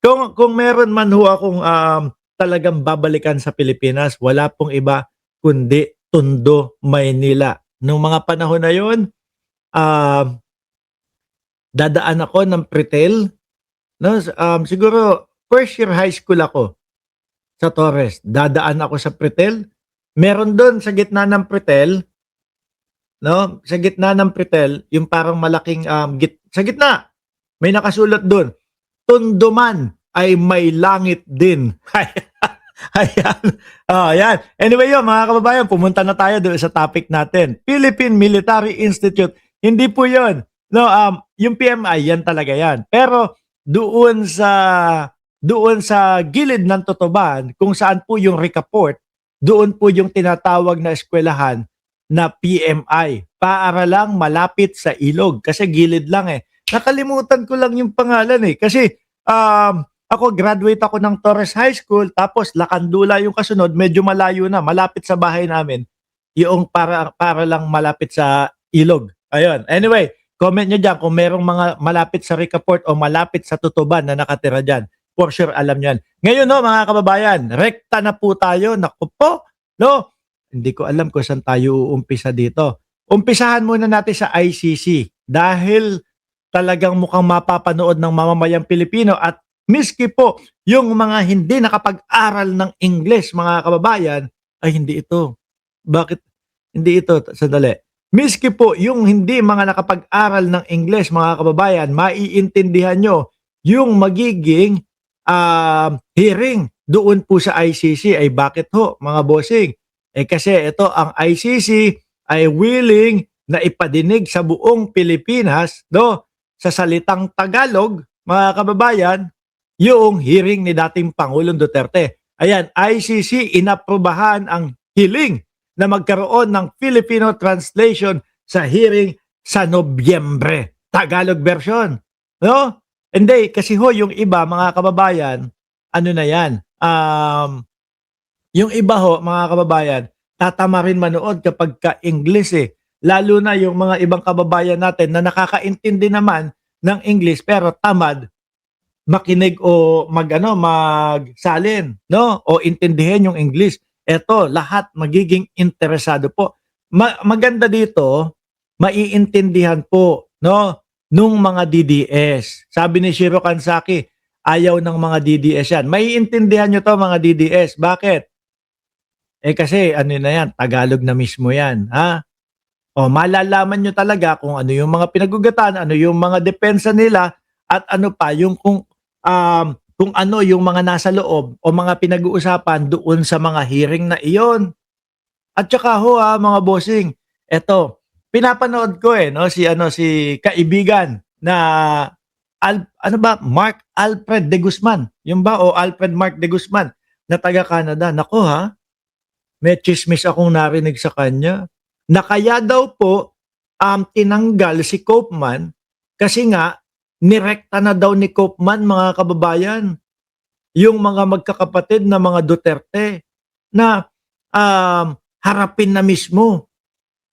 Kung meron man ho akong, talagang babalikan sa Pilipinas, wala pong iba kundi Tondo, Maynila. Nung mga panahon na yun, um, dadaan ako ng Pretel, 'no, siguro first year high school ako sa Torres. Dadaan ako sa Pretel, meron dun sa gitna ng Pretel, 'no, sa gitna ng Pretel, yung parang malaking, sa gitna, may nakasulat dun, "Tondo man ay may langit din." Ayan, oh, ayan. Anyway yun mga kababayan, pumunta na tayo doon sa topic natin. Philippine Military Institute, hindi po yun. No, yung PMI, yan talaga yan. Pero doon sa gilid ng Totoban, kung saan po yung Ricaport, doon po yung tinatawag na eskwelahan na PMI. Paaralang malapit sa ilog. Kasi gilid lang eh. Nakalimutan ko lang yung pangalan eh. Kasi ako, graduate ako ng Torres High School, tapos Lakandula yung kasunod, medyo malayo na, malapit sa bahay namin, yung para lang malapit sa ilog. Ayun. Anyway, comment nyo dyan kung merong mga malapit sa Ricaport o malapit sa Tutuban na nakatira dyan. For sure, alam nyo yan. Ngayon, no, mga kababayan, rekta na po tayo. Naku po, no? Hindi ko alam kung saan tayo uumpisa dito. Umpisahan muna natin sa ICC dahil talagang mukhang mapapanood ng mamamayang Pilipino at miski po yung mga hindi nakapag-aral ng English, mga kababayan, ay hindi ito. Bakit hindi ito? Sandali. Miski po yung hindi mga nakapag-aral ng English, mga kababayan, maiintindihan nyo yung magiging hearing doon po sa ICC. Ay bakit ho, mga bossing? Kasi ito, ang ICC ay willing na ipadinig sa buong Pilipinas, no, sa salitang Tagalog, mga kababayan, yung hearing ni dating Pangulong Duterte. Ayan, ICC inaprubahan ang hiling na magkaroon ng Filipino translation sa hearing sa Nobyembre. Tagalog version. No? Hindi, kasi ho, yung iba, mga kababayan, ano na yan, yung iba ho, mga kababayan, tatama rin manood kapag ka-English eh. Lalo na yung mga ibang kababayan natin na nakakaintindi naman ng English pero tamad makinig o magsalin, no? O intindihin yung English. Eto, lahat magiging interesado po. Maganda dito, maiintindihan po, no, nung mga DDS. Sabi ni Shiro Kansaki, ayaw ng mga DDS yan. Maiintindihan nyo to, mga DDS. Bakit? Kasi ano na yan, Tagalog na mismo yan, ha? O malalaman nyo talaga kung ano yung mga pinagugatan, ano yung mga depensa nila, at ano pa yung kung ano yung mga nasa loob o mga pinag-uusapan doon sa mga hearing na iyon. At saka ho mga bossing, eto, pinapanood ko no, si kaibigan na ano ba, Mark Alfred de Guzman. Yung ba o Alfred Mark de Guzman na taga Canada. Nako may chismis akong narinig sa kanya na kaya daw po tinanggal si Koopman kasi nga nirekta na daw ni Koopman, mga kababayan, yung mga magkakapatid na mga Duterte na harapin na mismo.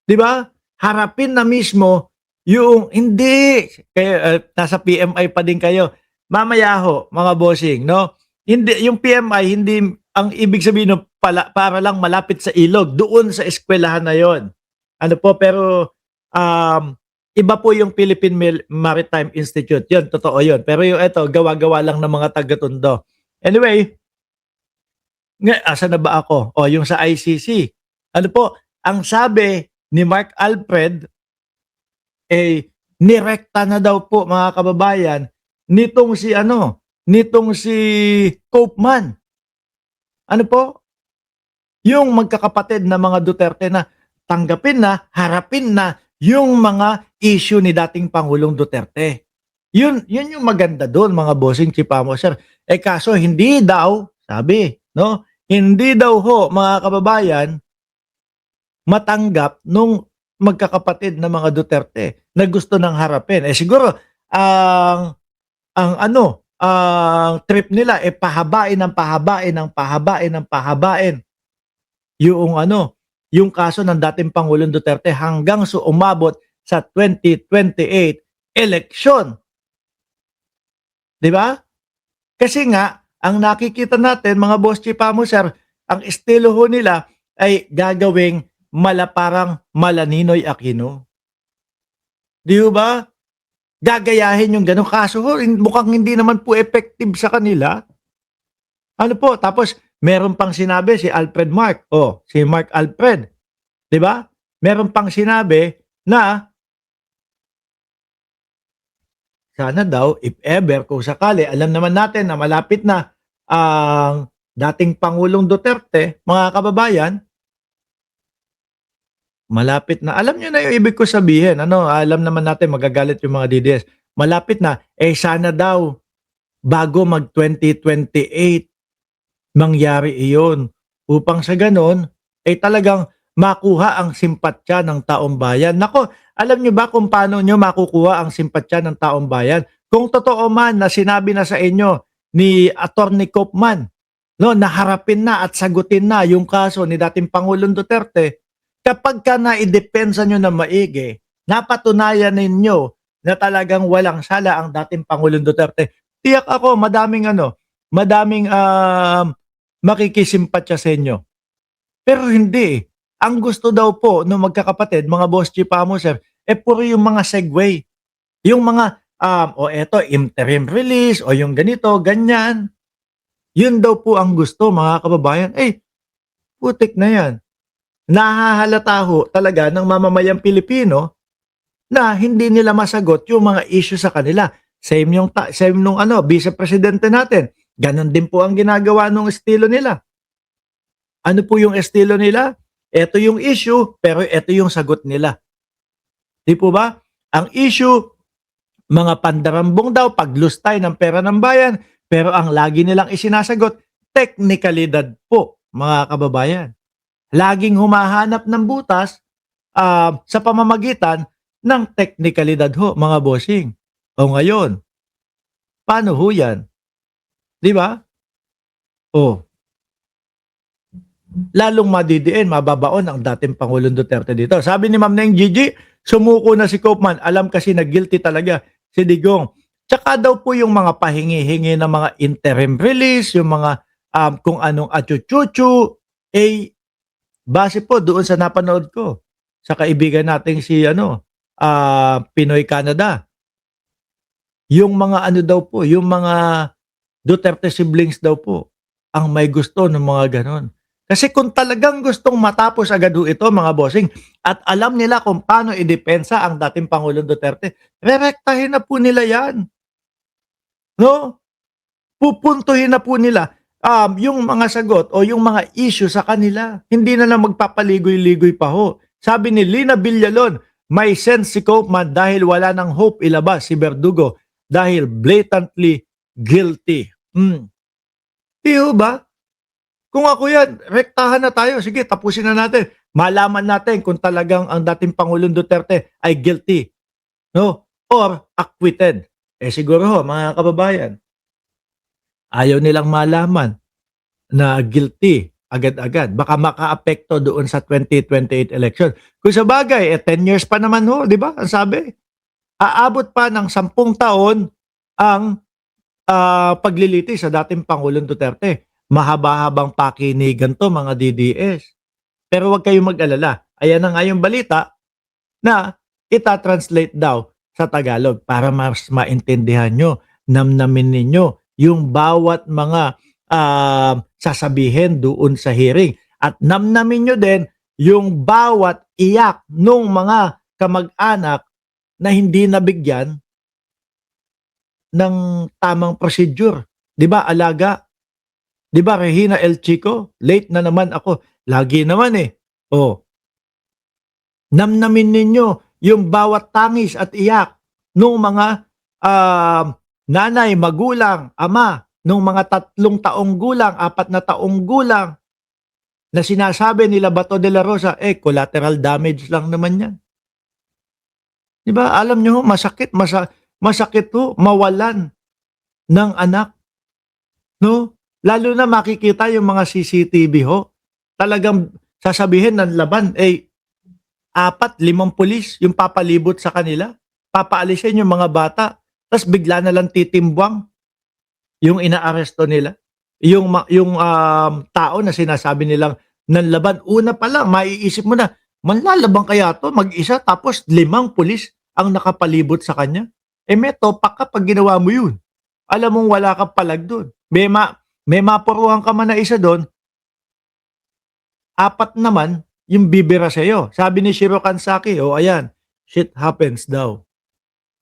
'Di ba? Harapin na mismo yung hindi kaya nasa PMI pa din kayo. Mamaya ho, mga bossing, no? Hindi yung PMI, hindi ang ibig sabihin no, para lang malapit sa ilog, doon sa eskwelahan na 'yon. Ano po, pero iba po yung Philippine Maritime Institute. Yun, totoo yun. Pero yung ito, gawa-gawa lang ng mga taga-Tondo. Anyway, asa na ba ako? O, yung sa ICC. Ano po, ang sabi ni Mark Alfred, nirekta na daw po, mga kababayan, nitong si Koopman. Ano po? Yung magkakapatid na mga Duterte na tanggapin na, harapin na yung mga issue ni dating Pangulong Duterte. Yun yung maganda doon, mga bossing Chipamo, sir. Kaso hindi daw, sabi, no? Hindi daw ho, mga kababayan, matanggap nung magkakapatid na mga Duterte na gusto nang harapin. Siguro ang trip nila pahabain yung kaso ng dating Pangulong Duterte hanggang sa umabot sa 2028 election. 'Di ba? Kasi nga, ang nakikita natin mga boss chipamo sir, ang estilo ho nila ay gagawing parang Malaninoy Aquino. 'Di ho ba? Gagayahin yung gano'n kaso ho mukhang hindi naman po effective sa kanila. Ano po, tapos meron pang sinabi si Alfred Mark, oh, si Mark Alfred, 'di ba? Meron pang sinabi na sana daw if ever kung sakali alam naman natin na malapit na ang dating Pangulong Duterte, mga kababayan, malapit na. Alam niyo na yung ibig ko sabihin, ano, alam naman natin magagalit yung mga DDS. Malapit na, eh sana daw bago mag 2028 mangyari iyon upang sa gano'n ay talagang makuha ang simpatya ng taong bayan. Nako, alam niyo ba kung paano niyo makukuha ang simpatya ng taong bayan? Kung totoo man na sinabi na sa inyo ni Attorney Kopman, no, na harapin na at sagutin na yung kaso ni dating Pangulong Duterte, kapag ka naidepensa niyo na maigi, napatunayan ninyo na talagang walang sala ang dating Pangulong Duterte, tiyak ako madaming makikisimpatya sa inyo. Pero hindi. Ang gusto daw po ng magkakapatid, mga boss chipamo sir, puro yung mga segue. Yung mga, o eto, interim release, o yung ganito, ganyan. Yun daw po ang gusto, mga kababayan. Putik na yan. Nahahalata ho talaga ng mamamayang Pilipino na hindi nila masagot yung mga issue sa kanila. Same nung vice presidente natin. Ganon din po ang ginagawa nung estilo nila. Ano po yung estilo nila? Ito yung issue, pero ito yung sagot nila. Di po ba? Ang issue, mga pandarambong daw, paglustay ng pera ng bayan, pero ang lagi nilang isinasagot, teknikalidad po, mga kababayan. Laging humahanap ng butas sa pamamagitan ng teknikalidad ho, mga bossing. O ngayon, paano ho yan? Di ba? O, lalong madidiin, mababaon ang dating Pangulong Duterte dito. Sabi ni Ma'am Neng Gigi, sumuko na si Kopman. Alam kasi na guilty talaga si Digong. Tsaka daw po yung mga pahingi-hingi ng mga interim release, yung mga kung anong achuchuchu, base po doon sa napanood ko sa kaibigan nating si Pinoy Canada. Yung mga daw po, yung mga Duterte siblings daw po ang may gusto ng mga ganon. Kasi kung talagang gustong matapos agad ito mga bossing at alam nila kung paano idepensa ang dating Pangulong Duterte, rerektahin na po nila yan. No? Pupuntuhin na po nila yung mga sagot o yung mga issue sa kanila. Hindi na lang magpapaligoy-ligoy pa ho. Sabi ni Lina Villalon, may sense si Kopman dahil wala ng hope ilabas si Verdugo dahil blatantly guilty. Di ho ba? Kung ako yan, rektahan na tayo. Sige, tapusin na natin. Malaman natin kung talagang ang dating Pangulong Duterte ay guilty, no? Or acquitted. Siguro ho, mga kababayan, ayaw nilang malaman na guilty agad-agad. Baka makaapekto doon sa 2028 election. Kung sa bagay, 10 years pa naman ho, di ba? Ang sabi, aabot pa ng 10 taon ang paglilitis sa dating Pangulong Duterte. Mahaba-habang pakinigan to mga DDS. Pero huwag kayong mag-alala. Ayan na nga yung balita na ita-translate daw sa Tagalog para mas maintindihan nyo, namnamin ninyo yung bawat mga sasabihin doon sa hearing. At namnamin nyo din yung bawat iyak nung mga kamag-anak na hindi nabigyan ng tamang procedure. 'Di ba, alaga? 'Di ba, Regina El Chico? Late na naman ako. Lagi naman eh. Oh. Namnamin ninyo yung bawat tangis at iyak nung mga nanay, magulang, ama, nung mga 3 taong gulang, 4 na taong gulang na sinasabi nila Bato de la Rosa, collateral damage lang naman yan. 'Di ba? Alam nyo, masakit ho mawalan ng anak. No? Lalo na makikita yung mga CCTV ho. Talagang sasabihin ng laban, 4, 5 pulis yung papalibot sa kanila. Papaalisin yung mga bata. Tapos bigla na lang titimbwang. yung inaaresto nila, tao na sinasabi nilang nanlaban, una pa lang maiisip mo na, manlalabang kaya 'to mag-isa tapos 5 pulis ang nakapalibot sa kanya? Eh, may topak ka 'pag ginawa mo yun. Alam mong wala kang palag dun. May mapuruhan ka man na isa dun, 4 naman yung bibira sa'yo. Sabi ni Shiro Kansaki, oh ayan, shit happens daw.